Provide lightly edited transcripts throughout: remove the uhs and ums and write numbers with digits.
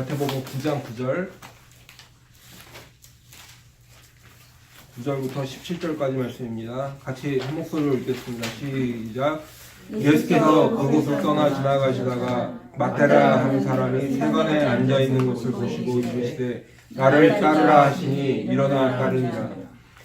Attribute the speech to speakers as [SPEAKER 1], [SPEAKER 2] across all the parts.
[SPEAKER 1] 마태복음 9장 9절부터 17절까지 말씀입니다. 같이 한 목소리로 읽겠습니다. 시작. 예수께서 그곳을 떠나 지나가시다가 마테라 하는 사람이 세관에 앉아있는 것을 보시고 이르시되 나를 따르라 하시니 일어나 따르니라.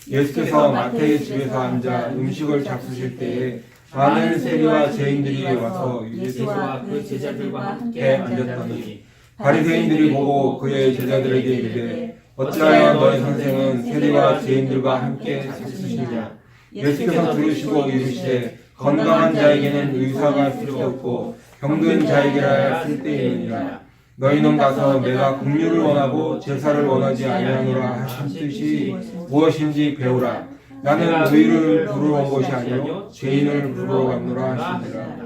[SPEAKER 1] 예수께서 마태의 집에서 앉아 음식을 잡수실 때에 많은 세리와 죄인들이 와서 예수와 그 제자들과 함께 앉았더니 바리새인들이 보고 그의 제자들에게 이르되 어찌하여 너희 선생은 세리와 죄인들과 함께 잡수시냐. 예수께서 들으시고 이르시되 건강한 자에게는 의사가 필요없고 병든 자에게라야 쓸데있느니라. 너희는 가서 내가 긍휼을 원하고 제사를 원하지 아니하노라 하신 뜻이 무엇인지 배우라. 나는 의를 부르러 온 것이 아니요 죄인을 부르러 왔노라 하시니라.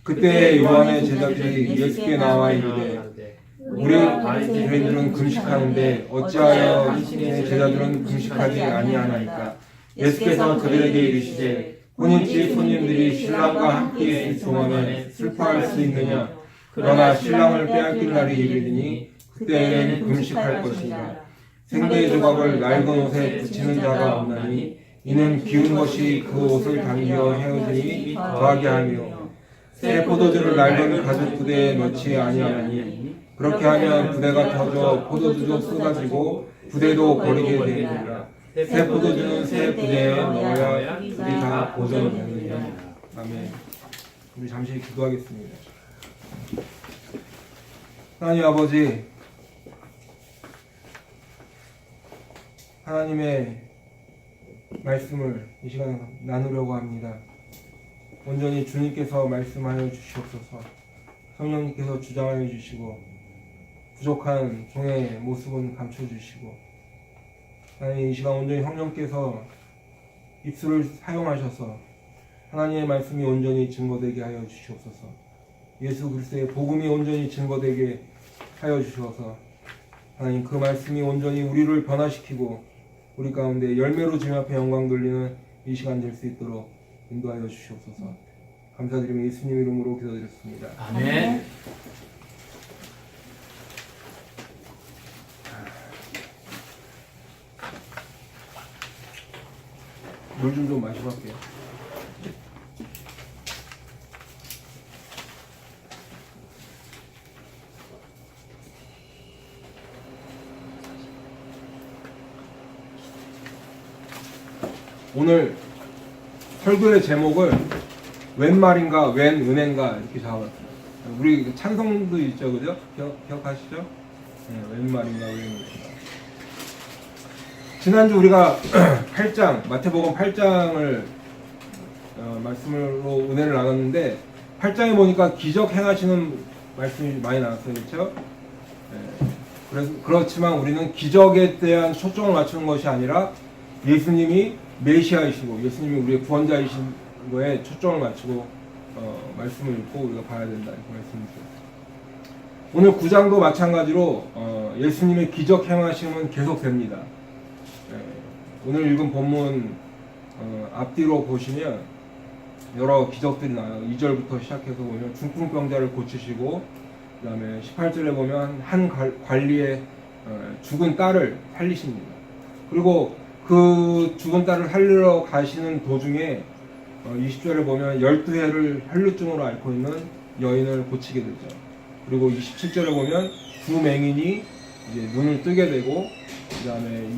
[SPEAKER 1] 그때 요한의 제자들이 예수께 나와 이르되 우리 바리새인들은 금식하는데 어찌하여 당신의 제자들은 금식하지 아니하나이까. 예수께서 그들에게 이르시되 혼인집 손님들이 신랑과 함께 있을 동안에 슬퍼할 수 있느냐. 그러나 신랑을 빼앗길 날이 이르리니 그때에는 금식할 것이니라. 생대의 조각을 낡은 옷에 붙이는 자가 없나니 이는 기운 것이 그 옷을 당겨 헤어지니 더하게 하며 새 포도주를 낡은 가죽 부대에 넣지 아니하나니 그렇게 하면 부대가 터져 포도주도 쏟아지고 부대도 버리게 되느니라. 새 포도주는 새 부대에 넣어야 둘이 다 보존되느니라. 아멘. 우리 잠시 기도하겠습니다. 하나님 아버지, 하나님의 말씀을 이 시간에 나누려고 합니다. 온전히 주님께서 말씀하여 주시옵소서. 성령님께서 주장하여 주시고 부족한 종의 모습은 감춰주시고, 하나님 이 시간 온전히 성령께서 입술을 사용하셔서 하나님의 말씀이 온전히 증거되게 하여 주시옵소서. 예수 그리스도의 복음이 온전히 증거되게 하여 주셔서 하나님 그 말씀이 온전히 우리를 변화시키고 우리 가운데 열매로 주님 앞에 영광 돌리는 이 시간 될 수 있도록 인도하여 주시옵소서. 감사드리며 예수님 이름으로 기도드렸습니다.
[SPEAKER 2] 아멘.
[SPEAKER 1] 물 좀 마시고 할게요. 오늘 설교의 제목을 웬 말인가 웬 은혜인가 이렇게 잡았어요. 우리 찬송도 있죠, 그죠? 기억하시죠? 네, 웬 말인가 웬 은혜인가. 지난주 우리가 8장 마태복음 8장을 말씀으로 은혜를 나눴는데 8장에 보니까 기적 행하시는 말씀이 많이 나왔어요, 그렇죠? 네, 그렇지만 우리는 기적에 대한 초점을 맞추는 것이 아니라 예수님이 메시아이시고 예수님이 우리의 구원자이신 거에 초점을 맞추고 말씀을 읽고 우리가 봐야 된다 이렇게 말씀드렸어요. 오늘 9장도 마찬가지로 예수님의 기적 행하심은 계속됩니다. 오늘 읽은 본문 앞뒤로 보시면 여러 기적들이 나와요. 2절부터 시작해서 보면 중풍병자를 고치시고 그 다음에 18절에 보면 한 관리의 죽은 딸을 살리십니다. 그리고 그 죽은 딸을 살리러 가시는 도중에 20절에 보면 12해를 혈루증으로 앓고 있는 여인을 고치게 되죠. 그리고 27절에 보면 두 맹인이 이제 눈을 뜨게 되고 그 다음에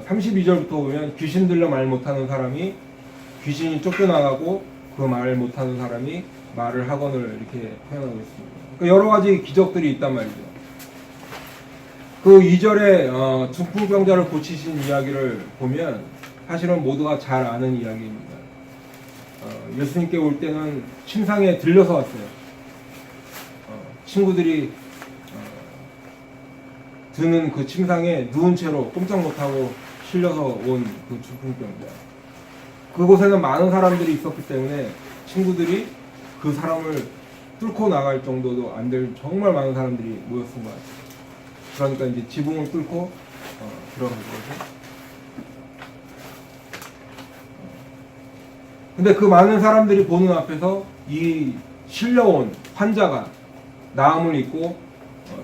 [SPEAKER 1] 32절부터 보면 귀신 들려 말 못하는 사람이 귀신이 쫓겨나가고 그 말 못하는 사람이 말을 하거늘 이렇게 표현하고 있습니다. 그러니까 여러 가지 기적들이 있단 말이죠. 그 2절에 중풍병자를 고치신 이야기를 보면 사실은 모두가 잘 아는 이야기입니다. 예수님께 올 때는 침상에 들려서 왔어요. 친구들이 드는 그 침상에 누운 채로 꼼짝 못하고 실려서 온 그 중풍병자. 그곳에는 많은 사람들이 있었기 때문에 친구들이 그 사람을 뚫고 나갈 정도도 안 될 정말 많은 사람들이 모였은 것 같아요. 그러니까 이제 지붕을 뚫고 들어간 거죠. 근데 그 많은 사람들이 보는 앞에서 이 실려온 환자가 나음을 입고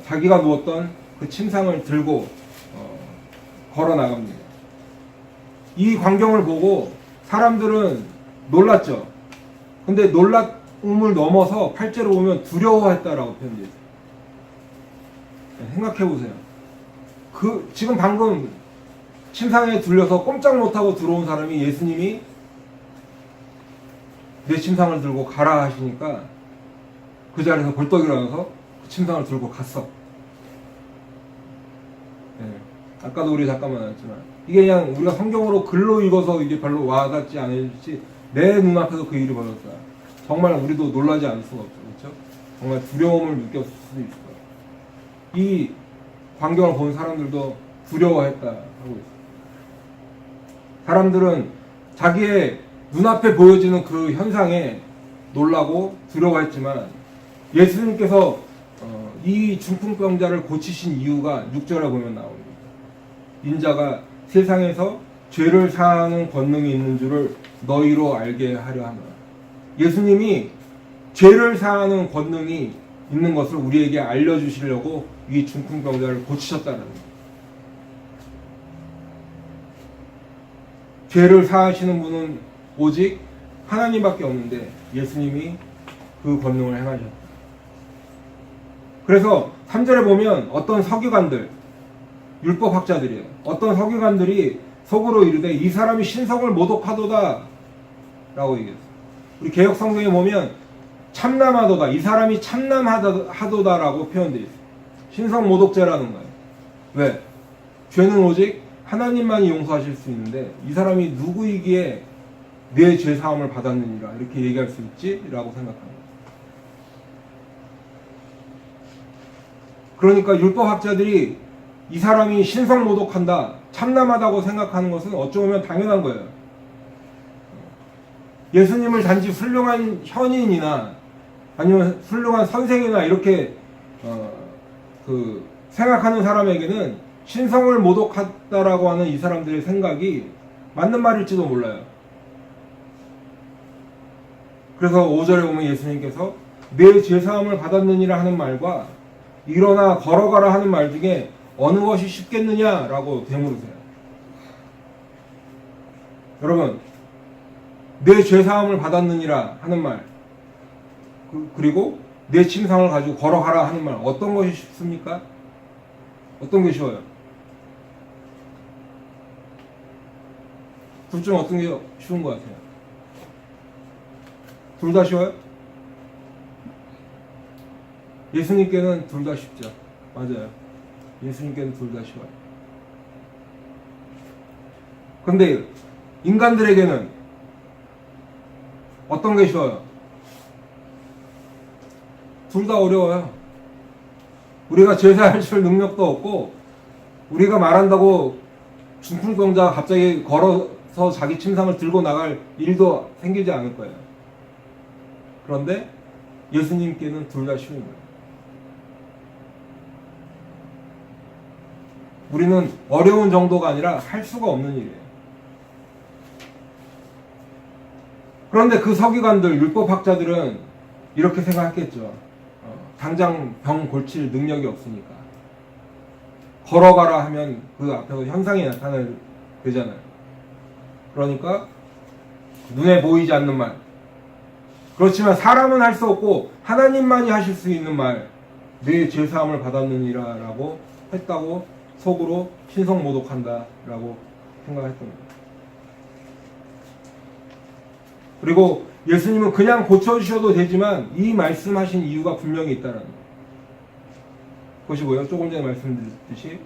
[SPEAKER 1] 자기가 누웠던 그 침상을 들고 걸어 나갑니다. 이 광경을 보고 사람들은 놀랐죠. 근데 놀라움을 넘어서 8절을 보면 두려워했다라고 표현되어 있어요. 생각해 보세요. 지금 방금 침상에 들려서 꼼짝 못하고 들어온 사람이 예수님이 내 침상을 들고 가라 하시니까 그 자리에서 벌떡 일어나서 그 침상을 들고 갔어. 아까도 우리 잠깐만 했지만 이게 그냥 우리가 성경으로 글로 읽어서 이게 별로 와닿지 않을지 내 눈앞에서 그 일이 벌어졌다. 정말 우리도 놀라지 않을 수가 없죠. 그렇죠? 정말 두려움을 느꼈을 수도 있을 거예요. 이 광경을 본 사람들도 두려워했다 하고 있어요. 사람들은 자기의 눈앞에 보여지는 그 현상에 놀라고 두려워했지만 예수님께서 이 중풍병자를 고치신 이유가 6절에 보면 나옵니다. 인자가 세상에서 죄를 사하는 권능이 있는 줄을 너희로 알게 하려 하노라. 예수님이 죄를 사하는 권능이 있는 것을 우리에게 알려주시려고 이 중풍병자를 고치셨다는 거예요. 죄를 사하시는 분은 오직 하나님밖에 없는데 예수님이 그 권능을 행하셨다. 그래서 3절에 보면 어떤 서기관들, 율법학자들이에요. 어떤 서기관들이 속으로 이르되 이 사람이 신성을 모독하도다 라고 얘기했어요. 우리 개역 성경에 보면 참남하도다, 이 사람이 참남하도다라고 표현되어 있어요. 신성 모독죄라는 거예요. 왜? 죄는 오직 하나님만이 용서하실 수 있는데 이 사람이 누구이기에 내 죄사함을 받았느니라 이렇게 얘기할 수 있지? 라고 생각합니다. 그러니까 율법학자들이 이 사람이 신성 모독한다, 참남하다고 생각하는 것은 어쩌면 당연한 거예요. 예수님을 단지 훌륭한 현인이나 아니면 훌륭한 선생이나 이렇게 생각하는 사람에게는 신성을 모독했다라고 하는 이 사람들의 생각이 맞는 말일지도 몰라요. 그래서 5절에 보면 예수님께서 내 죄사함을 받았느니라 하는 말과 일어나 걸어가라 하는 말 중에 어느 것이 쉽겠느냐라고 되물으세요. 여러분, 내 죄사함을 받았느니라 하는 말 그리고 내 침상을 가지고 걸어가라 하는 말 어떤 것이 쉽습니까? 어떤 게 쉬워요? 둘 중 어떤 게 쉬운 것 같아요? 둘 다 쉬워요? 예수님께는 둘 다 쉽죠. 맞아요. 예수님께는 둘 다 쉬워요. 근데 인간들에게는 어떤 게 쉬워요? 둘 다 어려워요. 우리가 제사할 줄 능력도 없고 우리가 말한다고 중풍병자가 갑자기 걸어서 자기 침상을 들고 나갈 일도 생기지 않을 거예요. 그런데 예수님께는 둘 다 쉬운 거예요. 우리는 어려운 정도가 아니라 할 수가 없는 일이에요. 그런데 그 서기관들, 율법학자들은 이렇게 생각했겠죠. 당장 병 고칠 능력이 없으니까. 걸어가라 하면 그 앞에서 현상이 나타나잖아요. 그러니까 눈에 보이지 않는 말. 그렇지만 사람은 할 수 없고 하나님만이 하실 수 있는 말. 내 죄사함을 받았느니라 라고 했다고 속으로 신성 모독한다 라고 생각했던 거예요. 그리고 예수님은 그냥 고쳐주셔도 되지만 이 말씀하신 이유가 분명히 있다는 거예요. 보시고요. 조금 전에 말씀드렸듯이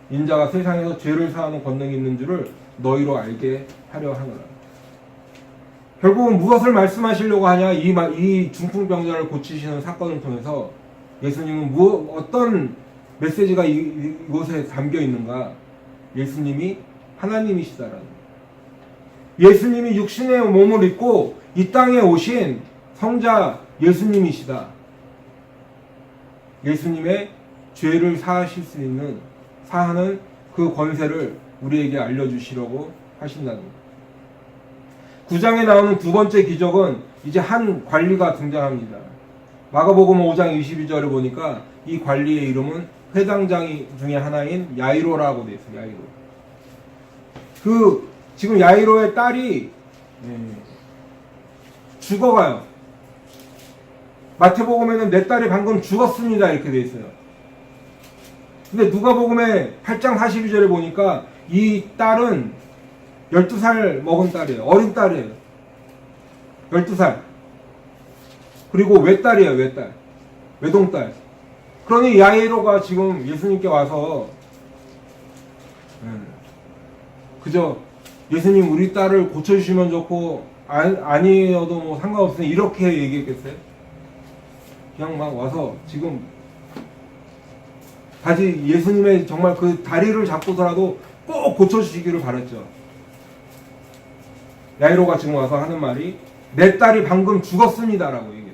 [SPEAKER 1] 인자가 세상에서 죄를 사하는 권능이 있는 줄을 너희로 알게 하려 하노라. 결국은 무엇을 말씀하시려고 하냐? 이 중풍병자를 고치시는 사건을 통해서 예수님은 어떤 메시지가 이곳에 담겨 있는가? 예수님이 하나님이시다라는 거예요. 예수님이 육신의 몸을 입고 이 땅에 오신 성자 예수님이시다. 예수님의 죄를 사하는 그 권세를 우리에게 알려주시려고 하신다는 거예요. 9장에 나오는 두 번째 기적은 이제 한 관리가 등장합니다. 마가복음 5장 22절에 보니까 이 관리의 이름은 회당장 중에 하나인 야이로라고 되어 있어요. 야이로. 지금 야이로의 딸이 죽어가요. 마태복음에는 내 딸이 방금 죽었습니다 이렇게 되어 있어요. 근데 누가복음에 8장 42절에 보니까 이 딸은 12살 먹은 딸이에요. 어린 딸이에요. 12살. 그리고 외딸이에요. 외딸. 외동딸. 그러니 야이로가 지금 예수님께 와서 그저 예수님 우리 딸을 고쳐주시면 좋고 아니어도 뭐 상관없으니 이렇게 얘기했겠어요? 그냥 막 와서 지금 다시 예수님의 정말 그 다리를 잡고서라도 꼭 고쳐주시기를 바랬죠. 야이로가 지금 와서 하는 말이 내 딸이 방금 죽었습니다라고 얘기해요.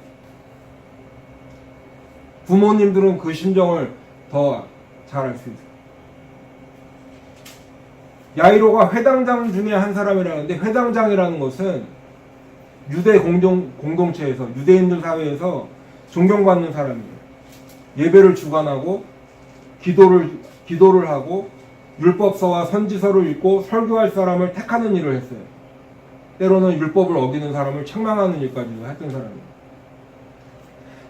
[SPEAKER 1] 부모님들은 그 심정을 더 잘 알 수 있어요. 야이로가 회당장 중에 한 사람이라는데 회당장이라는 것은 유대 공동체에서 유대인들 사회에서 존경받는 사람이에요. 예배를 주관하고 기도를 하고 율법서와 선지서를 읽고 설교할 사람을 택하는 일을 했어요. 때로는 율법을 어기는 사람을 책망하는 일까지도 했던 사람이에요.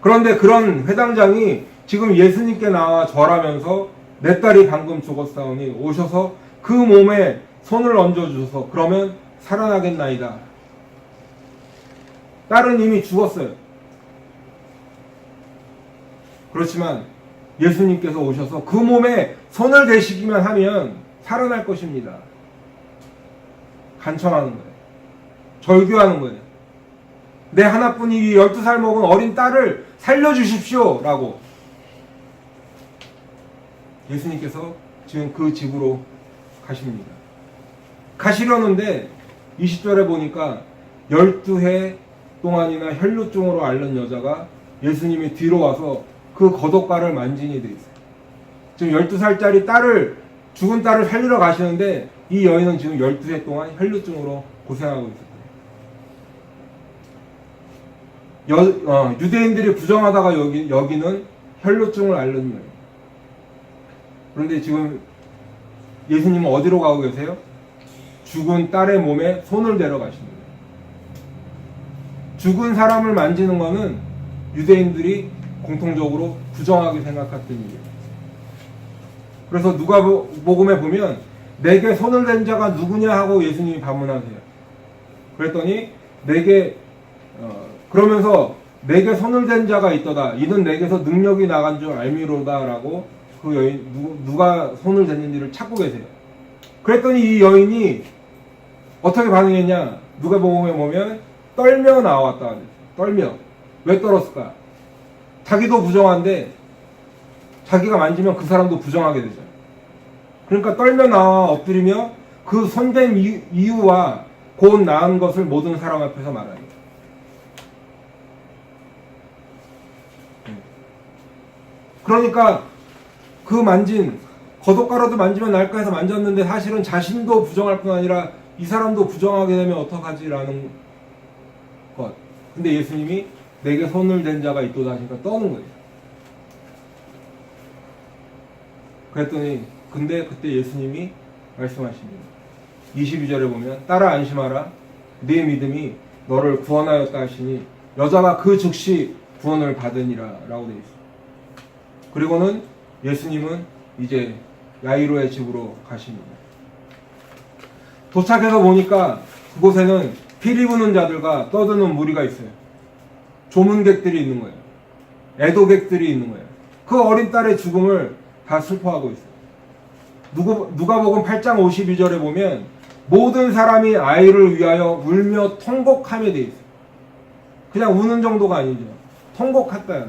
[SPEAKER 1] 그런데 그런 회당장이 지금 예수님께 나와 절하면서 내 딸이 방금 죽었사오니 오셔서 그 몸에 손을 얹어주셔서 그러면 살아나겠나이다. 딸은 이미 죽었어요. 그렇지만 예수님께서 오셔서 그 몸에 손을 대시기만 하면 살아날 것입니다. 간청하는 거예요. 절규하는 거예요. 내 하나뿐인 이 12살 먹은 어린 딸을 살려주십시오 라고 예수님께서 지금 그 집으로 가십니다. 가시려는데 20절에 보니까 12해 동안이나 혈루증으로 앓는 여자가 예수님이 뒤로 와서 그 겉옷가를 만진이 돼 있어요. 지금 12살짜리 죽은 딸을 살리러 가시는데 이 여인은 지금 12해 동안 혈루증으로 고생하고 있어요. 유대인들이 부정하다가 여기는 혈루증을 앓는 여인. 그런데 지금 예수님은 어디로 가고 계세요? 죽은 딸의 몸에 손을 대러 가십니다. 죽은 사람을 만지는 것은 유대인들이 공통적으로 부정하게 생각했던 일이에요. 그래서 누가복음에 보면 내게 손을 댄 자가 누구냐 하고 예수님이 반문하세요. 그랬더니 그러면서 내게 손을 댄 자가 있도다. 이는 내게서 능력이 나간 줄 알미로다 라고 그 여인 누가 손을 댔는지를 찾고 계세요. 그랬더니 이 여인이 어떻게 반응했냐? 누가복음에 보면 떨며 나왔다. 떨며. 왜 떨었을까? 자기도 부정한데 자기가 만지면 그 사람도 부정하게 되죠. 그러니까 떨며 나와 엎드리며 그 손댄 이유와 곧 나은 것을 모든 사람 앞에서 말하니. 그러니까 그 만진 겉옷가라도 만지면 날까 해서 만졌는데 사실은 자신도 부정할 뿐 아니라 이 사람도 부정하게 되면 어떡하지라는 것. 근데 예수님이 내게 손을 댄 자가 있도다 하니까 떠는 거예요. 그랬더니 근데 그때 예수님이 말씀하십니다. 22절에 보면 딸아 안심하라 네 믿음이 너를 구원하였다 하시니 여자가 그 즉시 구원을 받으니라 라고 되어 있습니다. 그리고는 예수님은 이제 야이로의 집으로 가십니다. 도착해서 보니까 그곳에는 피리 부는 자들과 떠드는 무리가 있어요. 조문객들이 있는 거예요. 애도객들이 있는 거예요. 그 어린 딸의 죽음을 다 슬퍼하고 있어요. 누가복음 8장 52절에 보면 모든 사람이 아이를 위하여 울며 통곡하며 돼 있어요. 그냥 우는 정도가 아니죠. 통곡했다.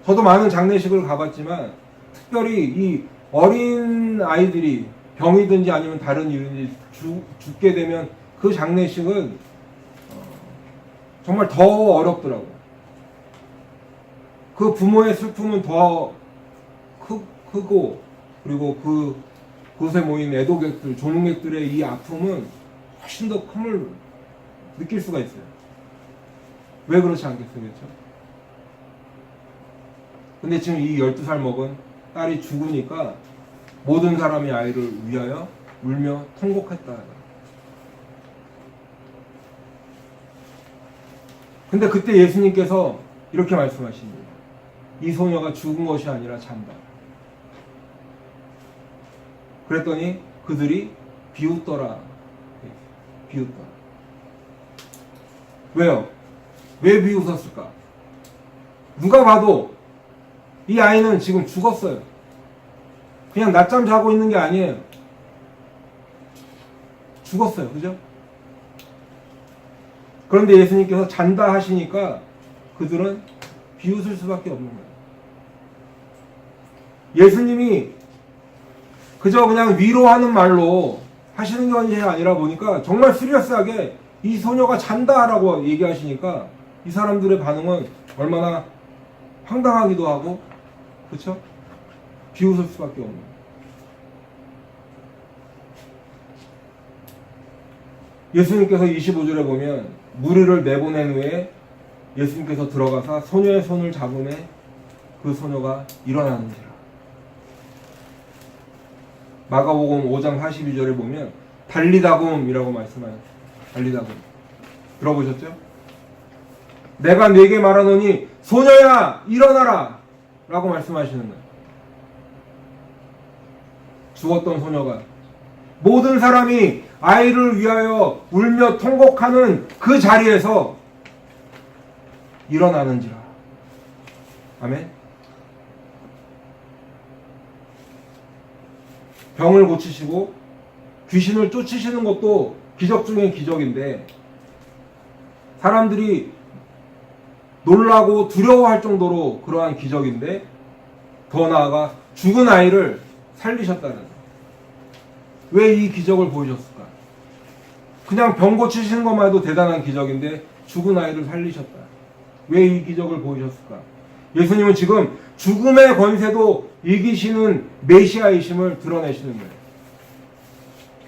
[SPEAKER 1] 저도 많은 장례식을 가봤지만 특별히 이 어린 아이들이 병이든지 아니면 다른 이유든지 죽게 되면 그 장례식은 정말 더 어렵더라고요. 그 부모의 슬픔은 더 크고 그리고 그곳에 모인 애도객들, 조문객들의 이 아픔은 훨씬 더 큼을 느낄 수가 있어요. 왜 그렇지 않겠어요? 그렇죠? 근데 지금 이 12살 먹은 딸이 죽으니까 모든 사람이 아이를 위하여 울며 통곡했다. 근데 그때 예수님께서 이렇게 말씀하십니다. 이 소녀가 죽은 것이 아니라 잔다. 그랬더니 그들이 비웃더라. 비웃더라. 왜요? 왜 비웃었을까? 누가 봐도 이 아이는 지금 죽었어요. 그냥 낮잠 자고 있는 게 아니에요. 죽었어요. 그죠? 그런데 예수님께서 잔다 하시니까 그들은 비웃을 수밖에 없는 거예요. 예수님이 그저 그냥 위로하는 말로 하시는 것이 아니라 보니까 정말 시리어스하게 이 소녀가 잔다라고 얘기하시니까 이 사람들의 반응은 얼마나 황당하기도 하고, 그렇죠? 비웃을 수밖에 없는 거예요. 예수님께서 25절에 보면 무리를 내보낸 후에 예수님께서 들어가사 소녀의 손을 잡음에 그 소녀가 일어나는지라. 마가복음 5장 42절에 보면 달리다굼이라고 말씀하여요. 달리다굼. 들어보셨죠? 내가 네게 말하노니 소녀야 일어나라 라고 말씀하시는 거예요. 죽었던 소녀가 모든 사람이 아이를 위하여 울며 통곡하는 그 자리에서 일어나는지라. 아멘. 병을 고치시고 귀신을 쫓으시는 것도 기적 중에 기적인데 사람들이 놀라고 두려워할 정도로 그러한 기적인데 더 나아가 죽은 아이를 살리셨다는 거예요. 왜 이 기적을 보여줬을까? 그냥 병 고치시는 것만 해도 대단한 기적인데 죽은 아이를 살리셨다. 왜 이 기적을 보여줬을까? 예수님은 지금 죽음의 권세도 이기시는 메시아이심을 드러내시는 거예요.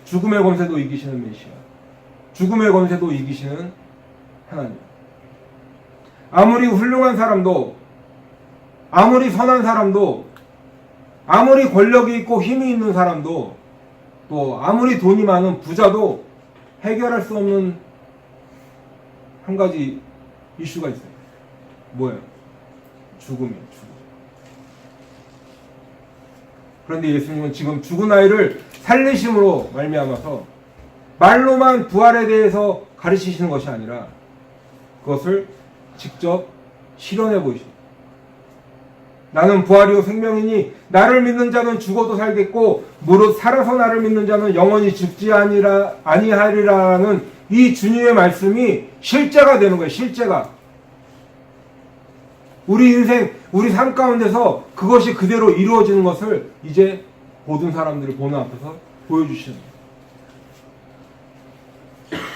[SPEAKER 1] 죽음의 권세도 이기시는 메시아. 죽음의 권세도 이기시는 하나님. 아무리 훌륭한 사람도, 아무리 선한 사람도, 아무리 권력이 있고 힘이 있는 사람도, 또 아무리 돈이 많은 부자도 해결할 수 없는 한 가지 이슈가 있어요. 뭐예요? 죽음이에요. 죽음. 그런데 예수님은 지금 죽은 아이를 살리심으로 말미암아서 말로만 부활에 대해서 가르치시는 것이 아니라 그것을 직접 실현해 보이십니다. 나는 부활이요 생명이니 나를 믿는 자는 죽어도 살겠고 무릇 살아서 나를 믿는 자는 영원히 죽지 아니하리라는 이 주님의 말씀이 실제가 되는 거예요. 실제가. 우리 인생, 우리 삶 가운데서 그것이 그대로 이루어지는 것을 이제 모든 사람들이 보는 앞에서 보여주시는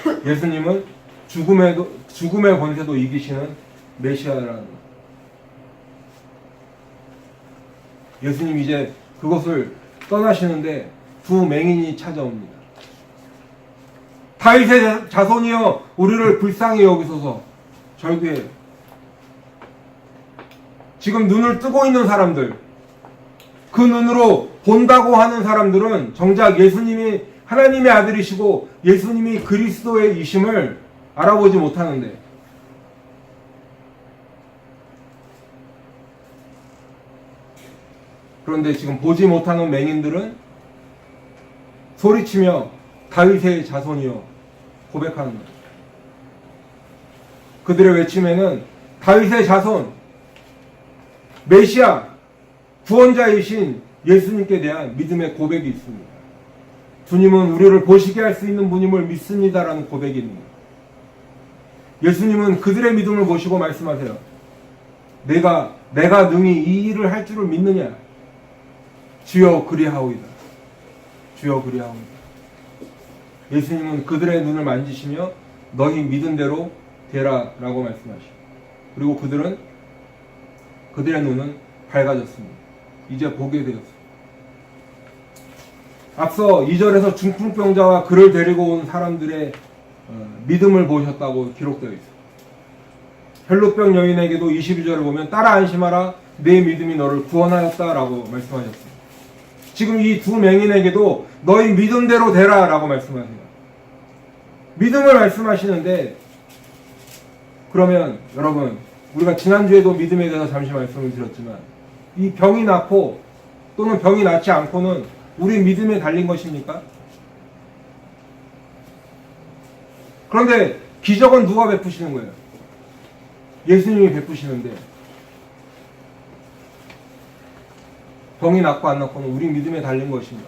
[SPEAKER 1] 거예요. 예수님은 죽음의 권세도 이기시는 메시아라는 거예요. 예수님 이제 그것을 떠나시는데 두 맹인이 찾아옵니다. 다윗의 자손이여 우리를 불쌍히 여기소서. 절규해요. 지금 눈을 뜨고 있는 사람들, 그 눈으로 본다고 하는 사람들은 정작 예수님이 하나님의 아들이시고 예수님이 그리스도의 이심을 알아보지 못하는데 그런데 지금 보지 못하는 맹인들은 소리치며 다윗의 자손이여 고백하는 거예요. 그들의 외침에는 다윗의 자손, 메시아, 구원자이신 예수님께 대한 믿음의 고백이 있습니다. 주님은 우리를 보시게 할 수 있는 분임을 믿습니다라는 고백이 있는 거예요. 예수님은 그들의 믿음을 보시고 말씀하세요. 내가 능히 이 일을 할 줄을 믿느냐? 주여 그리하오이다. 주여 그리하오이다. 예수님은 그들의 눈을 만지시며 너희 믿은 대로 되라 라고 말씀하시고 그리고 그들의 눈은 밝아졌습니다. 이제 보게 되었습니다. 앞서 2절에서 중풍병자와 그를 데리고 온 사람들의 믿음을 보셨다고 기록되어 있습니다. 혈루병 여인에게도 22절을 보면 따라 안심하라 내 믿음이 너를 구원하였다라고 말씀하셨어요. 지금 이 두 맹인에게도 너희 믿음대로 되라라고 말씀하세요. 믿음을 말씀하시는데, 그러면 여러분, 우리가 지난주에도 믿음에 대해서 잠시 말씀을 드렸지만, 이 병이 낫고 또는 병이 낫지 않고는 우리 믿음에 달린 것입니까? 그런데 기적은 누가 베푸시는 거예요? 예수님이 베푸시는데, 병이 낫고 안 낫고는 우리 믿음에 달린 것인가?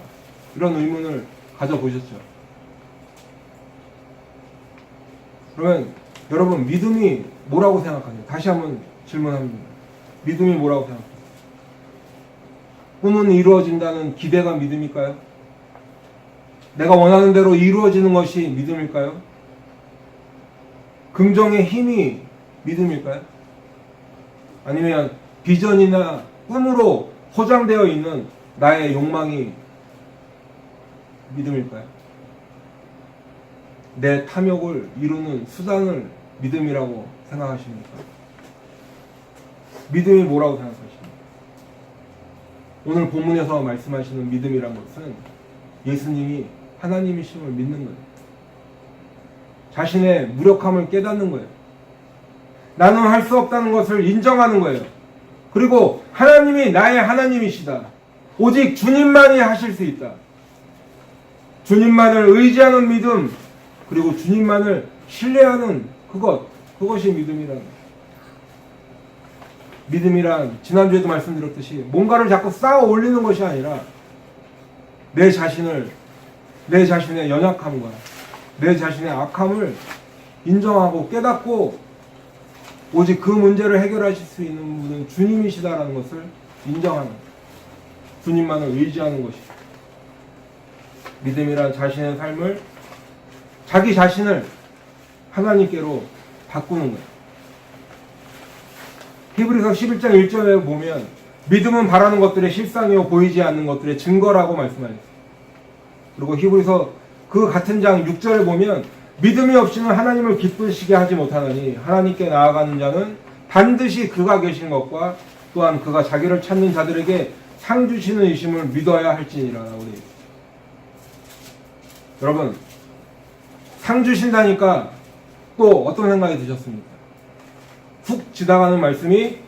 [SPEAKER 1] 이런 의문을 가져보셨죠? 그러면 여러분, 믿음이 뭐라고 생각하세요? 다시 한번 질문합니다. 믿음이 뭐라고 생각하세요? 꿈은 이루어진다는 기대가 믿음일까요? 내가 원하는 대로 이루어지는 것이 믿음일까요? 긍정의 힘이 믿음일까요? 아니면 비전이나 꿈으로 포장되어 있는 나의 욕망이 믿음일까요? 내 탐욕을 이루는 수단을 믿음이라고 생각하십니까? 믿음이 뭐라고 생각하십니까? 오늘 본문에서 말씀하시는 믿음이란 것은 예수님이 하나님이심을 믿는 거예요. 자신의 무력함을 깨닫는 거예요. 나는 할 수 없다는 것을 인정하는 거예요. 그리고 하나님이 나의 하나님이시다. 오직 주님만이 하실 수 있다. 주님만을 의지하는 믿음, 그리고 주님만을 신뢰하는 그것이 믿음이라는 거예요. 믿음이란 지난주에도 말씀드렸듯이 뭔가를 자꾸 쌓아 올리는 것이 아니라 내 자신의 연약함과 내 자신의 악함을 인정하고 깨닫고 오직 그 문제를 해결하실 수 있는 분은 주님이시다라는 것을 인정하는, 주님만을 의지하는 것이죠. 믿음이란 자신의 삶을, 자기 자신을 하나님께로 바꾸는 거예요. 히브리서 11장 1절에 보면 믿음은 바라는 것들의 실상이요 보이지 않는 것들의 증거라고 말씀하셨어요. 그리고 히브리서 그 같은 장 6절에 보면 믿음이 없이는 하나님을 기쁘시게 하지 못하느니 하나님께 나아가는 자는 반드시 그가 계신 것과 또한 그가 자기를 찾는 자들에게 상 주시는 이심을 믿어야 할지니라라고 되어 있어요. 여러분, 상 주신다니까 또 어떤 생각이 드셨습니까? 훅 지나가는 말씀이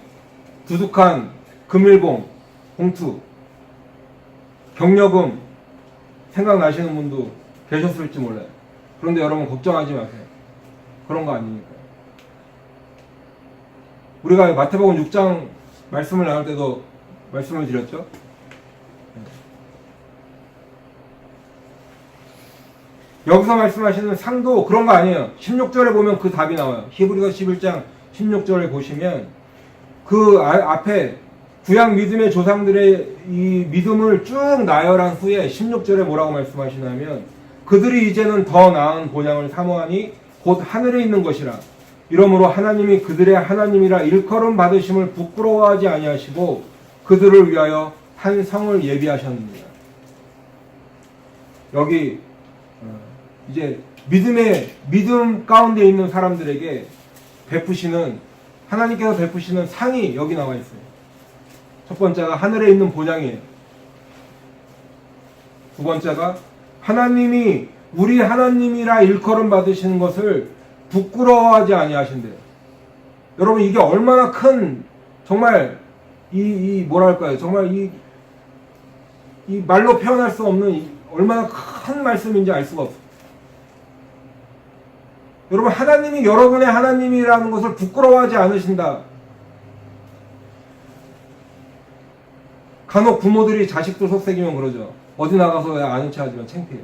[SPEAKER 1] 두둑한 금일봉, 봉투, 경력금 생각나시는 분도 계셨을지 몰라요. 그런데 여러분 걱정하지 마세요. 그런 거 아니니까요. 우리가 마태복음 6장 말씀을 나눌 때도 말씀을 드렸죠. 여기서 말씀하시는 상도 그런 거 아니에요. 16절에 보면 그 답이 나와요. 히브리서 11장 16절에 보시면 그 앞에 구약 믿음의 조상들의 이 믿음을 쭉 나열한 후에 16절에 뭐라고 말씀하시냐면 그들이 이제는 더 나은 본향을 사모하니 곧 하늘에 있는 것이라. 이러므로 하나님이 그들의 하나님이라 일컬음 받으심을 부끄러워하지 아니하시고 그들을 위하여 한 성을 예비하셨느니라. 여기 이제 믿음 가운데 있는 사람들에게 베푸시는, 하나님께서 베푸시는 상이 여기 나와 있어요. 첫 번째가 하늘에 있는 본향이에요. 두 번째가 하나님이 우리 하나님이라 일컬음 받으시는 것을 부끄러워하지 아니하신대요. 여러분, 이게 얼마나 큰, 정말 뭐랄까요, 정말 이 말로 표현할 수 없는 얼마나 큰 말씀인지 알 수가 없어요. 여러분, 하나님이 여러분의 하나님이라는 것을 부끄러워하지 않으신다. 간혹 부모들이 자식들 속삭이면 그러죠. 어디 나가서 왜 아는 체 하지만 창피해.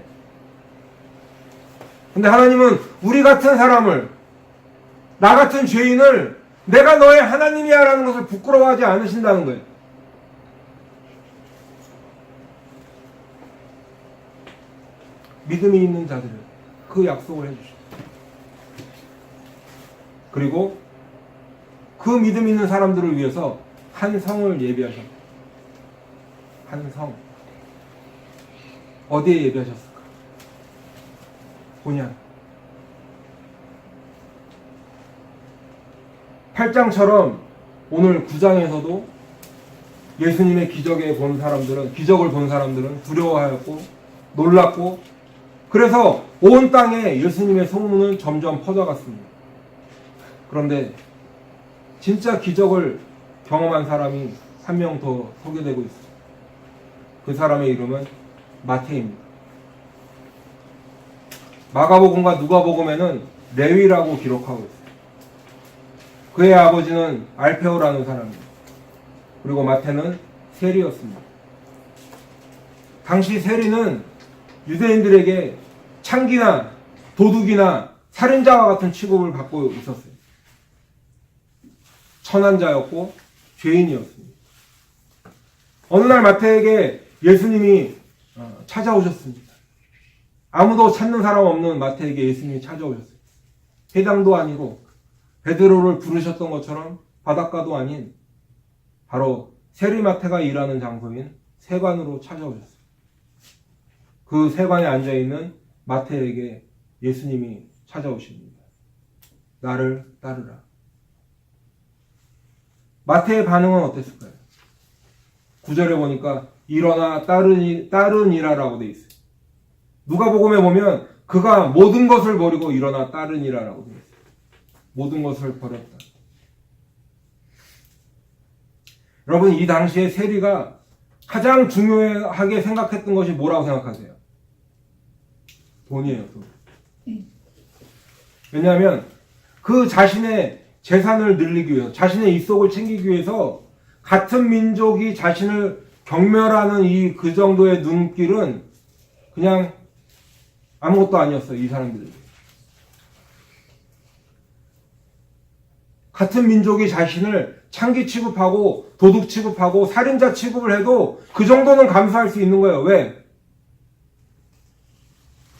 [SPEAKER 1] 근데 하나님은 우리 같은 사람을, 나 같은 죄인을 내가 너의 하나님이야 라는 것을 부끄러워하지 않으신다는 거예요. 믿음이 있는 자들을 그 약속을 해주시죠. 그리고 그 믿음 있는 사람들을 위해서 한 성을 예비하셨다. 한 성. 어디에 예비하셨을까? 본향. 8장처럼 오늘 9장에서도 예수님의 기적을 본 사람들은 두려워하였고 놀랐고, 그래서 온 땅에 예수님의 소문은 점점 퍼져갔습니다. 그런데 진짜 기적을 경험한 사람이 한 명 더 소개되고 있습니다. 그 사람의 이름은 마태입니다. 마가복음과 누가복음에는 레위라고 기록하고 있어요. 그의 아버지는 알페오라는 사람입니다. 그리고 마태는 세리였습니다. 당시 세리는 유대인들에게 창기나 도둑이나 살인자와 같은 취급을 받고 있었어요. 천한자였고 죄인이었습니다. 어느 날 마태에게 예수님이 찾아오셨습니다. 아무도 찾는 사람 없는 마태에게 예수님이 찾아오셨어요. 회당도 아니고 베드로를 부르셨던 것처럼 바닷가도 아닌 바로 세리마태가 일하는 장소인 세관으로 찾아오셨어요. 그 세관에 앉아있는 마태에게 예수님이 찾아오십니다. 나를 따르라. 마태의 반응은 어땠을까요? 9절에 보니까 일어나 따르니라라고 돼 있어요. 누가복음에 보면 그가 모든 것을 버리고 일어나 따르니라라고 돼 있어요. 모든 것을 버렸다. 여러분, 이 당시에 세리가 가장 중요하게 생각했던 것이 뭐라고 생각하세요? 돈이에요, 돈. 왜냐하면 그 자신의 재산을 늘리기 위해서, 자신의 입속을 챙기기 위해서 같은 민족이 자신을 경멸하는 그 정도의 눈길은 그냥 아무것도 아니었어요, 이 사람들에게. 같은 민족이 자신을 창기 취급하고 도둑 취급하고 살인자 취급을 해도 그 정도는 감수할 수 있는 거예요. 왜?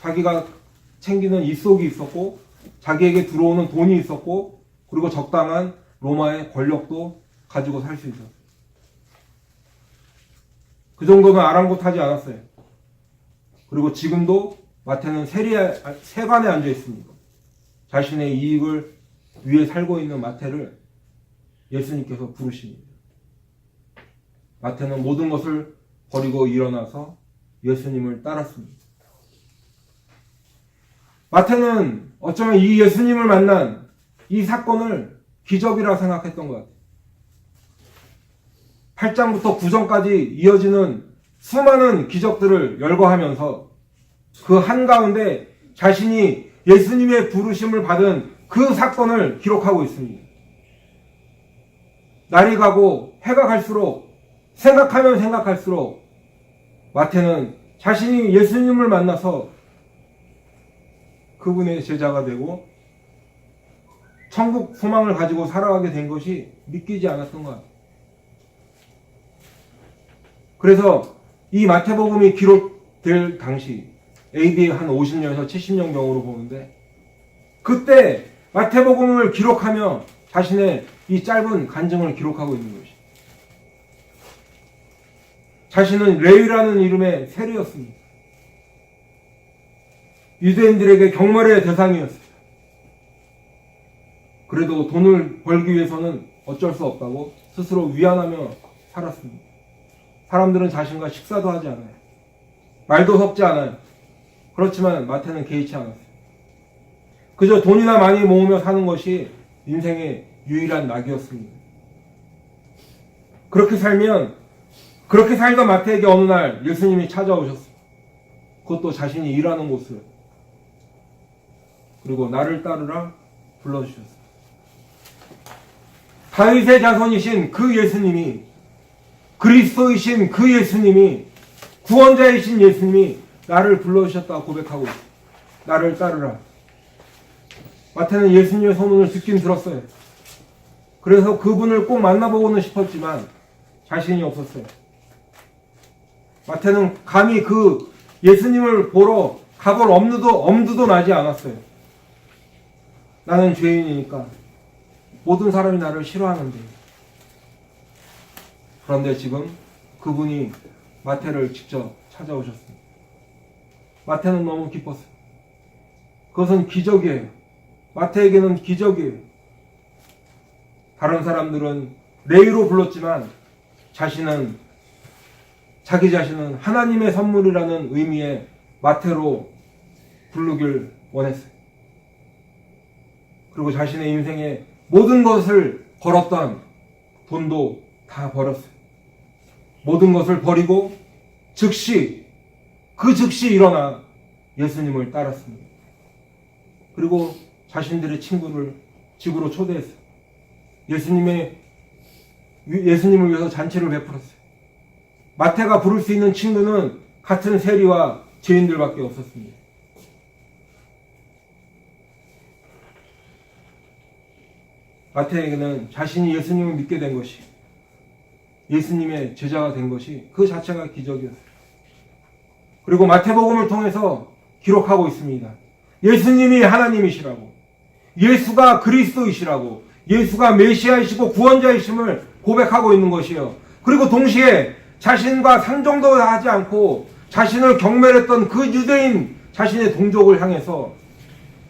[SPEAKER 1] 자기가 챙기는 입속이 있었고 자기에게 들어오는 돈이 있었고 그리고 적당한 로마의 권력도 가지고 살 수 있었어요. 그 정도는 아랑곳하지 않았어요. 그리고 지금도 마태는 세관에 앉아 있습니다. 자신의 이익을 위해 살고 있는 마태를 예수님께서 부르십니다. 마태는 모든 것을 버리고 일어나서 예수님을 따랐습니다. 마태는 어쩌면 이 예수님을 만난 이 사건을 기적이라 생각했던 것 같아요. 8장부터 9장까지 이어지는 수많은 기적들을 열거하면서 그 한가운데 자신이 예수님의 부르심을 받은 그 사건을 기록하고 있습니다. 날이 가고 해가 갈수록 생각하면 생각할수록 마태는 자신이 예수님을 만나서 그분의 제자가 되고 천국 소망을 가지고 살아가게 된 것이 믿기지 않았던 것 같아요. 그래서 이 마태복음이 기록될 당시 AD 한 50년에서 70년경으로 보는데 그때 마태복음을 기록하며 자신의 이 짧은 간증을 기록하고 있는 것이. 자신은 레위라는 이름의 세리였습니다. 유대인들에게 경멸의 대상이었어요. 그래도 돈을 벌기 위해서는 어쩔 수 없다고 스스로 위안하며 살았습니다. 사람들은 자신과 식사도 하지 않아요. 말도 섞지 않아요. 그렇지만 마태는 개의치 않았어요. 그저 돈이나 많이 모으며 사는 것이 인생의 유일한 낙이었습니다. 그렇게 살던 마태에게 어느 날 예수님이 찾아오셨어요. 그것도 자신이 일하는 곳을. 그리고 나를 따르라 불러주셨어요. 다윗의 자손이신 그 예수님이, 그리스도이신 그 예수님이, 구원자이신 예수님이 나를 불러주셨다고 고백하고 있어요. 나를 따르라. 마태는 예수님의 소문을 듣긴 들었어요. 그래서 그분을 꼭 만나보고는 싶었지만 자신이 없었어요. 마태는 감히 그 예수님을 보러 가볼 엄두도 나지 않았어요. 나는 죄인이니까 모든 사람이 나를 싫어하는데. 그런데 지금 그분이 마태를 직접 찾아오셨습니다. 마태는 너무 기뻤어요. 그것은 기적이에요. 마태에게는 기적이에요. 다른 사람들은 레위로 불렀지만 자기 자신은 하나님의 선물이라는 의미의 마태로 부르길 원했어요. 그리고 자신의 인생에 모든 것을 걸었던 돈도 다 버렸어요. 모든 것을 버리고 즉시 일어나 예수님을 따랐습니다. 그리고 자신들의 친구를 집으로 초대했어요. 예수님을 위해서 잔치를 베풀었어요. 마태가 부를 수 있는 친구는 같은 세리와 죄인들밖에 없었습니다. 마태에게는 자신이 예수님을 믿게 된 것이, 예수님의 제자가 된 것이 그 자체가 기적이었어요. 그리고 마태복음을 통해서 기록하고 있습니다. 예수님이 하나님이시라고, 예수가 그리스도이시라고, 예수가 메시아이시고 구원자이심을 고백하고 있는 것이요. 그리고 동시에 자신과 상종도 하지 않고 자신을 경멸했던 그 유대인 자신의 동족을 향해서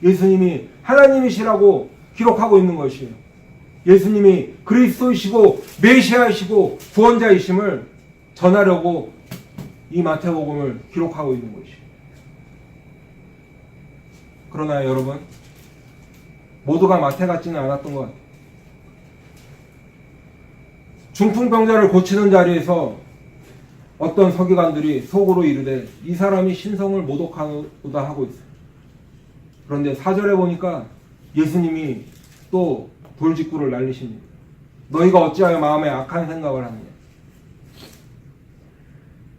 [SPEAKER 1] 예수님이 하나님이시라고 기록하고 있는 것이에요. 예수님이 그리스도이시고 메시아이시고 구원자이심을 전하려고 이 마태복음을 기록하고 있는 것이에요. 그러나 여러분, 모두가 마태 같지는 않았던 것 같아요. 중풍병자를 고치는 자리에서 어떤 서기관들이 속으로 이르되 이 사람이 신성을 모독하노다 하고 있어요. 그런데 4절에 보니까 예수님이 또 돌직구를 날리십니다. 너희가 어찌하여 마음에 악한 생각을 하느냐.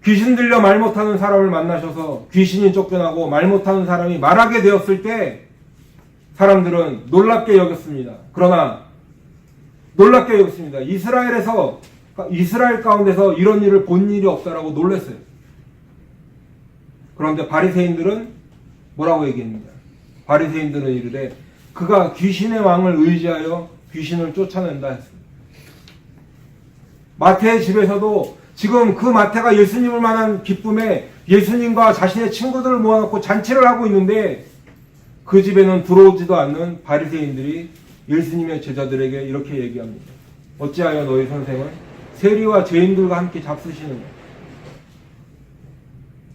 [SPEAKER 1] 귀신 들려 말 못하는 사람을 만나셔서 귀신이 쫓겨나고 말 못하는 사람이 말하게 되었을 때 사람들은 놀랍게 여겼습니다. 그러나 놀랍게 여겼습니다. 이스라엘 가운데서 이런 일을 본 일이 없다라고 놀랐어요. 그런데 바리새인들은 뭐라고 얘기합니다. 바리새인들은 이르되 그가 귀신의 왕을 의지하여 귀신을 쫓아낸다 했습니다. 마태의 집에서도 지금 그 마태가 예수님을 만난 기쁨에 예수님과 자신의 친구들을 모아놓고 잔치를 하고 있는데 그 집에는 들어오지도 않는 바리새인들이 예수님의 제자들에게 이렇게 얘기합니다. 어찌하여 너희 선생은 세리와 죄인들과 함께 잡수시느냐.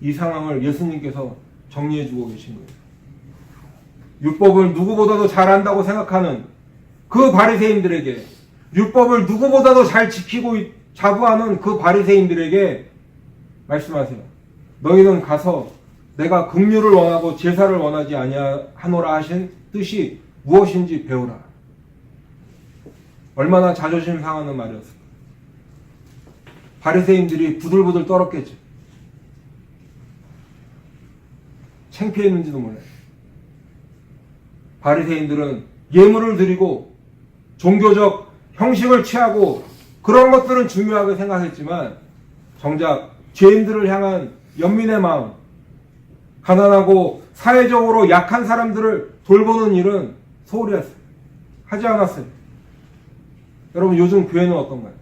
[SPEAKER 1] 이 상황을 예수님께서 정리해주고 계신 거예요. 율법을 누구보다도 잘 안다고 생각하는 그 바리새인들에게, 율법을 누구보다도 잘 지키고 자부하는 그 바리새인들에게 말씀하세요. 너희는 가서 내가 긍휼을 원하고 제사를 원하지 아니하노라 하신 뜻이 무엇인지 배우라. 얼마나 자존심 상하는 말이었을까. 바리새인들이 부들부들 떨었겠죠. 창피했는지도 몰라요. 바리새인들은 예물을 드리고 종교적 형식을 취하고 그런 것들은 중요하게 생각했지만 정작 죄인들을 향한 연민의 마음, 가난하고 사회적으로 약한 사람들을 돌보는 일은 소홀히 했어요. 하지 않았어요. 여러분, 요즘 교회는 어떤가요?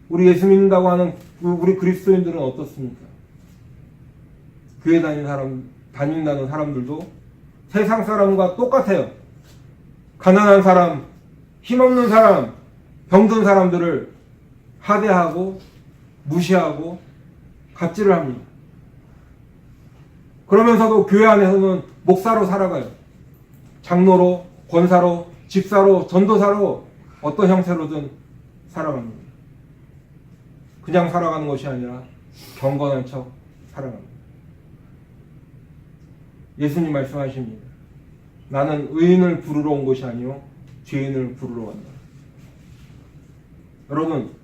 [SPEAKER 1] 우리 예수 믿는다고 하는 우리 그리스도인들은 어떻습니까? 교회 다닌다는 사람들도 세상 사람과 똑같아요. 가난한 사람, 힘없는 사람, 병든 사람들을 하대하고 무시하고 갑질을 합니다. 그러면서도 교회 안에서는 목사로 살아가요. 장로로, 권사로, 집사로, 전도사로 어떤 형태로든 살아갑니다. 그냥 살아가는 것이 아니라 경건한 척 살아갑니다. 예수님 말씀하십니다. 나는 의인을 부르러 온 것이 아니요 죄인을 부르러 왔다. 여러분,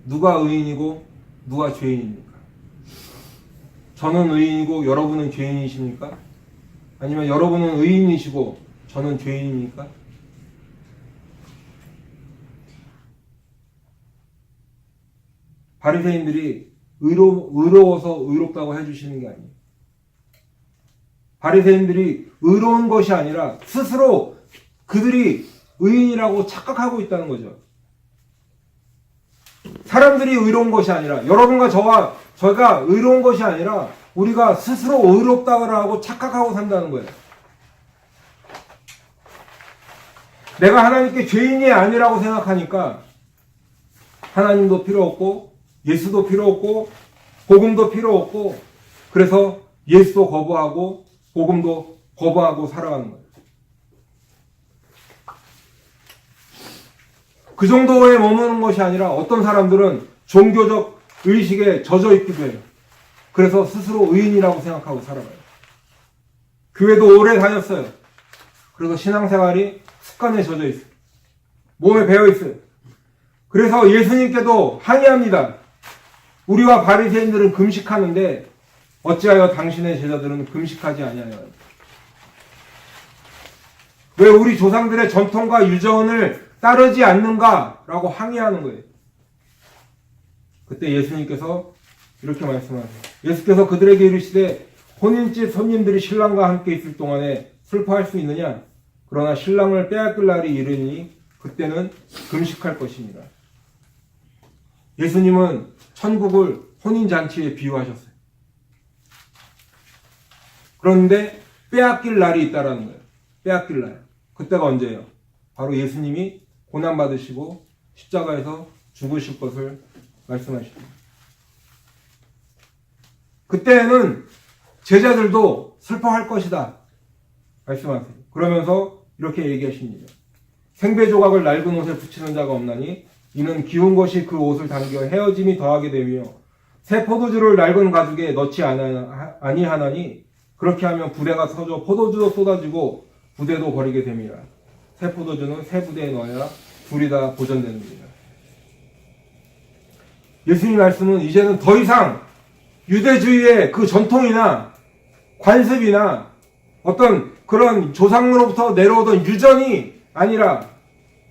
[SPEAKER 1] 누가 의인이고 누가 죄인입니까? 저는 의인이고 여러분은 죄인이십니까? 아니면 여러분은 의인이시고 저는 죄인입니까? 바리새인들이 의로워서 의롭다고 해주시는 게 아니에요. 바리새인들이 의로운 것이 아니라 스스로 그들이 의인이라고 착각하고 있다는 거죠. 사람들이 의로운 것이 아니라, 여러분과 저가 의로운 것이 아니라 우리가 스스로 의롭다고 착각하고 산다는 거예요. 내가 하나님께 죄인이 아니라고 생각하니까 하나님도 필요 없고 예수도 필요 없고 복음도 필요 없고 그래서 예수도 거부하고 복음도 거부하고 살아가는 거예요. 그 정도에 머무는 것이 아니라 어떤 사람들은 종교적 의식에 젖어 있기도 해요. 그래서 스스로 의인이라고 생각하고 살아가요. 교회도 오래 다녔어요. 그래서 신앙생활이 습관에 젖어 있어요. 몸에 배어 있어요. 그래서 예수님께도 항의합니다. 우리와 바리새인들은 금식하는데 어찌하여 당신의 제자들은 금식하지 아니하여? 왜 우리 조상들의 전통과 유전을 따르지 않는가라고 항의하는 거예요. 그때 예수님께서 이렇게 말씀하세요. 예수께서 그들에게 이르시되 혼인집 손님들이 신랑과 함께 있을 동안에 슬퍼할 수 있느냐? 그러나 신랑을 빼앗길 날이 이르니 그때는 금식할 것이니라. 예수님은 천국을 혼인잔치에 비유하셨어요. 그런데 빼앗길 날이 있다라는 거예요. 빼앗길 날. 그때가 언제예요? 바로 예수님이 고난받으시고 십자가에서 죽으실 것을 말씀하십니다. 그때는 제자들도 슬퍼할 것이다 말씀하세요. 그러면서 이렇게 얘기하십니다. 생배 조각을 낡은 옷에 붙이는 자가 없나니 이는 기운 것이 그 옷을 당겨 헤어짐이 더하게 되며 새 포도주를 낡은 가죽에 넣지 아니하나니 그렇게 하면 부대가 서져 포도주도 쏟아지고 부대도 버리게 됩니다. 새 포도주는 새 부대에 넣어야 둘이 다 보존됩니다. 예수님 말씀은 이제는 더 이상 유대주의의 그 전통이나 관습이나 어떤 그런 조상으로부터 내려오던 유전이 아니라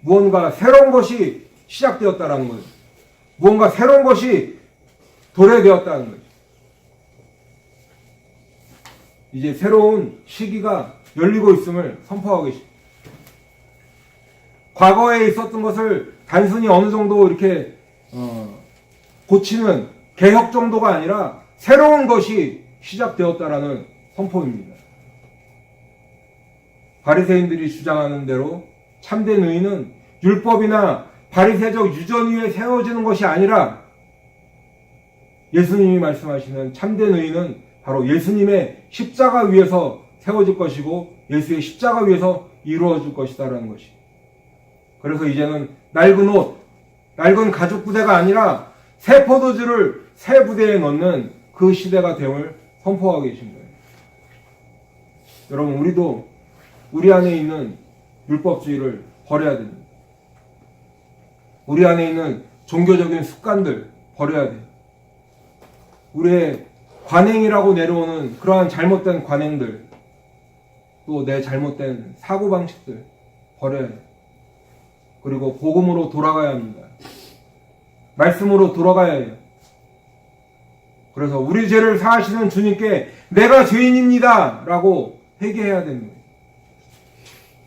[SPEAKER 1] 무언가 새로운 것이 시작되었다라는 거예요. 무언가 새로운 것이 도래되었다는 거예요. 이제 새로운 시기가 열리고 있음을 선포하고 계십니다. 과거에 있었던 것을 단순히 어느 정도 이렇게 고치는 개혁 정도가 아니라 새로운 것이 시작되었다라는 선포입니다. 바리새인들이 주장하는 대로 참된 의인은 율법이나 바리새적 유전 위에 세워지는 것이 아니라 예수님이 말씀하시는 참된 의인은 바로 예수님의 십자가 위에서 세워질 것이고 예수의 십자가 위에서 이루어질 것이다라는 것이. 그래서 이제는 낡은 옷, 낡은 가죽 부대가 아니라 새 포도주를 새 부대에 넣는 그 시대가 됨을 선포하고 계신 거예요. 여러분, 우리도 우리 안에 있는 율법주의를 버려야 됩니다. 우리 안에 있는 종교적인 습관들 버려야 돼요. 우리의 관행이라고 내려오는 그러한 잘못된 관행들, 또 내 잘못된 사고방식들 버려야 돼요. 그리고 복음으로 돌아가야 합니다. 말씀으로 돌아가야 해요. 그래서 우리 죄를 사하시는 주님께 내가 죄인입니다 라고 회개해야 되는 거예요.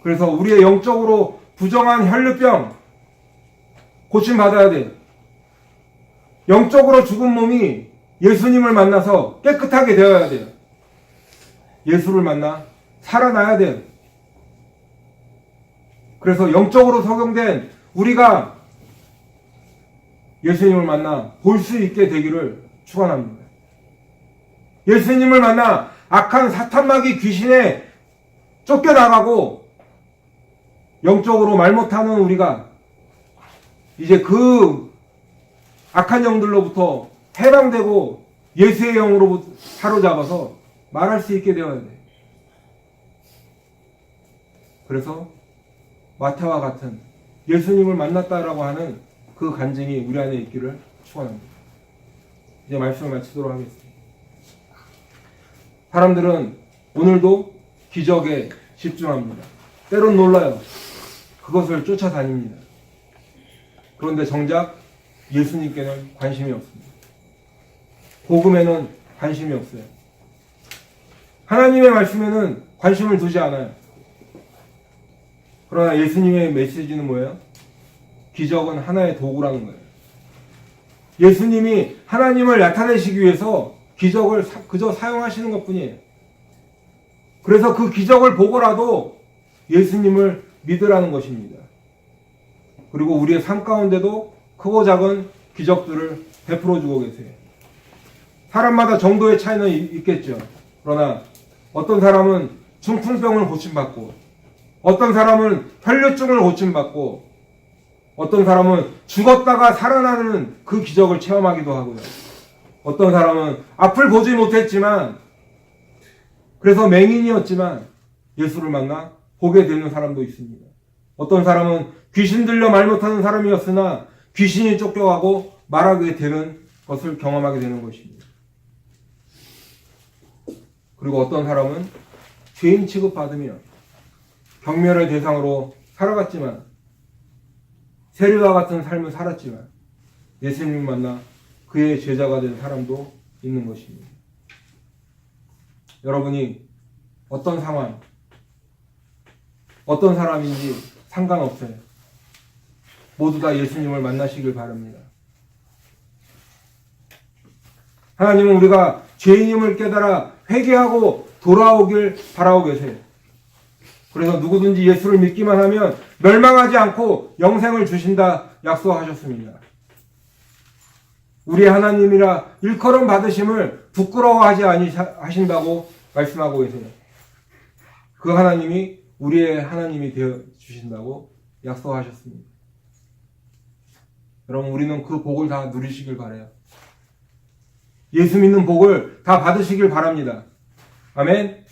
[SPEAKER 1] 그래서 우리의 영적으로 부정한 혈류병 고침받아야 돼요. 영적으로 죽은 몸이 예수님을 만나서 깨끗하게 되어야 돼요. 예수를 만나 살아나야 돼요. 그래서 영적으로 석용된 우리가 예수님을 만나 볼 수 있게 되기를 축원합니다. 예수님을 만나 악한 사탄마귀 귀신에 쫓겨나가고 영적으로 말 못하는 우리가 이제 그 악한 영들로부터 해방되고 예수의 영으로 사로잡아서 말할 수 있게 되어야 돼. 그래서 마태와 같은 예수님을 만났다라고 하는 그 간증이 우리 안에 있기를 축원합니다. 이제 말씀을 마치도록 하겠습니다. 사람들은 오늘도 기적에 집중합니다. 때론 놀라요. 그것을 쫓아다닙니다. 그런데 정작 예수님께는 관심이 없습니다. 복음에는 관심이 없어요. 하나님의 말씀에는 관심을 두지 않아요. 그러나 예수님의 메시지는 뭐예요? 기적은 하나의 도구라는 거예요. 예수님이 하나님을 나타내시기 위해서 기적을 그저 사용하시는 것뿐이에요. 그래서 그 기적을 보고라도 예수님을 믿으라는 것입니다. 그리고 우리의 삶 가운데도 크고 작은 기적들을 베풀어주고 계세요. 사람마다 정도의 차이는 있겠죠. 그러나 어떤 사람은 중풍병을 고침받고, 어떤 사람은 혈류증을 고침받고, 어떤 사람은 죽었다가 살아나는 그 기적을 체험하기도 하고요. 어떤 사람은 앞을 보지 못했지만, 그래서 맹인이었지만 예수를 만나 보게 되는 사람도 있습니다. 어떤 사람은 귀신 들려 말 못하는 사람이었으나 귀신이 쫓겨가고 말하게 되는 것을 경험하게 되는 것입니다. 그리고 어떤 사람은 죄인 취급받으며 경멸의 대상으로 살아갔지만, 세리와 같은 삶을 살았지만 예수님 만나 그의 제자가 된 사람도 있는 것입니다. 여러분이 어떤 상황, 어떤 사람인지 상관없어요. 모두 다 예수님을 만나시길 바랍니다. 하나님은 우리가 죄인임을 깨달아 회개하고 돌아오길 바라고 계세요. 그래서 누구든지 예수를 믿기만 하면 멸망하지 않고 영생을 주신다 약속하셨습니다. 우리의 하나님이라 일컬음 받으심을 부끄러워하지 아니하신다고 말씀하고 계세요. 그 하나님이 우리의 하나님이 되어 주신다고 약속하셨습니다. 여러분, 우리는 그 복을 다 누리시길 바라요. 예수 믿는 복을 다 받으시길 바랍니다. 아멘.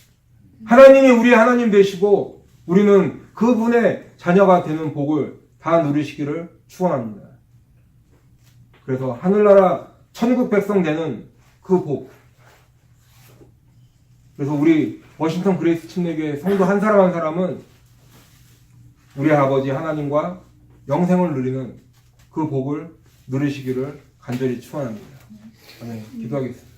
[SPEAKER 1] 하나님이 우리의 하나님 되시고 우리는 그분의 자녀가 되는 복을 다 누리시기를 축원합니다. 그래서 하늘나라 천국 백성 되는 그 복. 그래서 우리 워싱턴 그레이스 침례교회 성도 한 사람 한 사람은 우리 아버지 하나님과 영생을 누리는 그 복을 누리시기를 간절히 축원합니다. 아멘. 기도하겠습니다.